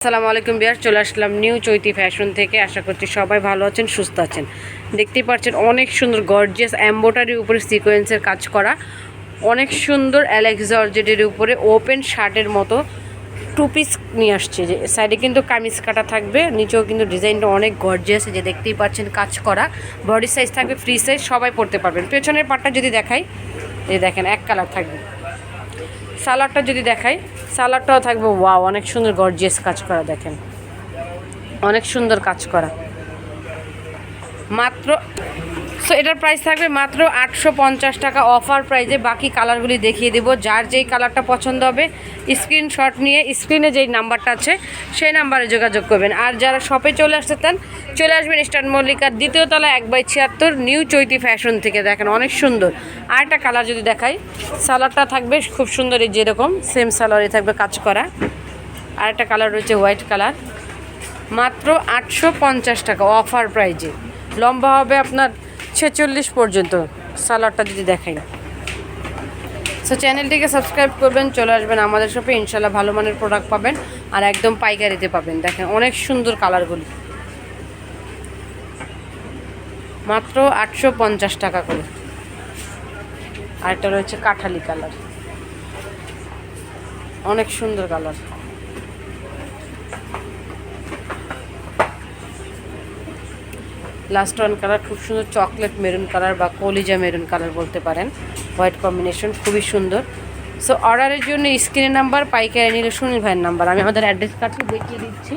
আসসালামু আলাইকুম বিয়ার, চলে আসলাম নিউ চৈতি ফ্যাশন থেকে। আশা করছি সবাই ভালো আছেন, সুস্থ আছেন। দেখতেই পাচ্ছেন অনেক সুন্দর গর্জিয়াস এমব্রয়ডারির উপরে সিকোয়েন্সের কাজ করা, অনেক সুন্দর অ্যালেক্স জর্জেটের উপরে ওপেন শার্টের মতো টু পিস নিয়ে আসছে। যে সাইডে কিন্তু কামিজ কাটা থাকবে, নিচেও কিন্তু ডিজাইনটা অনেক গর্জিয়াস, যে দেখতেই পাচ্ছেন কাজ করা। বডি সাইজ থাকবে ফ্রি সাইজ, সবাই পরতে পারবেন। পেছনের পাটটা যদি দেখাই, এই দেখেন এক কালার থাকবে। সালোয়ারটা যদি দেখাই, সালোয়ারটাও থাকবে ওয়াও, অনেক সুন্দর গর্জিয়াস কাজ করা, দেখেন অনেক সুন্দর কাজ করা। মাত্র এটার প্রাইস থাকবে মাত্র 850 টাকা অফার প্রাইজে। বাকি কালারগুলি দেখিয়ে দেবো, যার যেই কালারটা পছন্দ হবে স্ক্রিনশট নিয়ে স্ক্রিনে যেই নাম্বারটা আছে সেই নাম্বারে যোগাযোগ করবেন। আর যারা শপে চলে আসতে চান, চলে আসবেন স্টার মল্লিকার 2য় তলা 1/76 নিউ চৈতি ফ্যাশন থেকে। দেখেন অনেক সুন্দর। আর একটা কালার যদি দেখাই, সালোয়ারটা থাকবে খুব সুন্দর, এই যেরকম সেম সালোয়ারই থাকবে কাজ করা। আর একটা কালার রয়েছে হোয়াইট কালার, মাত্র 850 টাকা অফার প্রাইজে। লম্বা হবে আপনার 46 পর্যন্ত। সালোয়ারটা যদি দেখাই, সো চ্যানেলটিকে সাবস্ক্রাইব করবেন, চলে আসবেন আমাদের শপে, ইনশাল্লাহ ভালো মানের প্রোডাক্ট পাবেন আর একদম পাইকারিতে পাবেন। দেখেন অনেক সুন্দর কালারগুলি, মাত্র 850 টাকা করে। আরেকটা রয়েছে কাঠালি কালার, অনেক সুন্দর কালার। লাস্ট ওয়ান কালার খুব সুন্দর, চকলেট মেরুন কালার বা কলিজা মেরুন কালার বলতে পারেন, হোয়াইট কম্বিনেশন, খুবই সুন্দর। সো অর্ডারের জন্য স্ক্রিনের নাম্বার, পাইকারি নিলে সুনীল ভাইয়ের নাম্বার। আমি আমাদের অ্যাড্রেস কার্ডটি দেখিয়ে দিচ্ছি।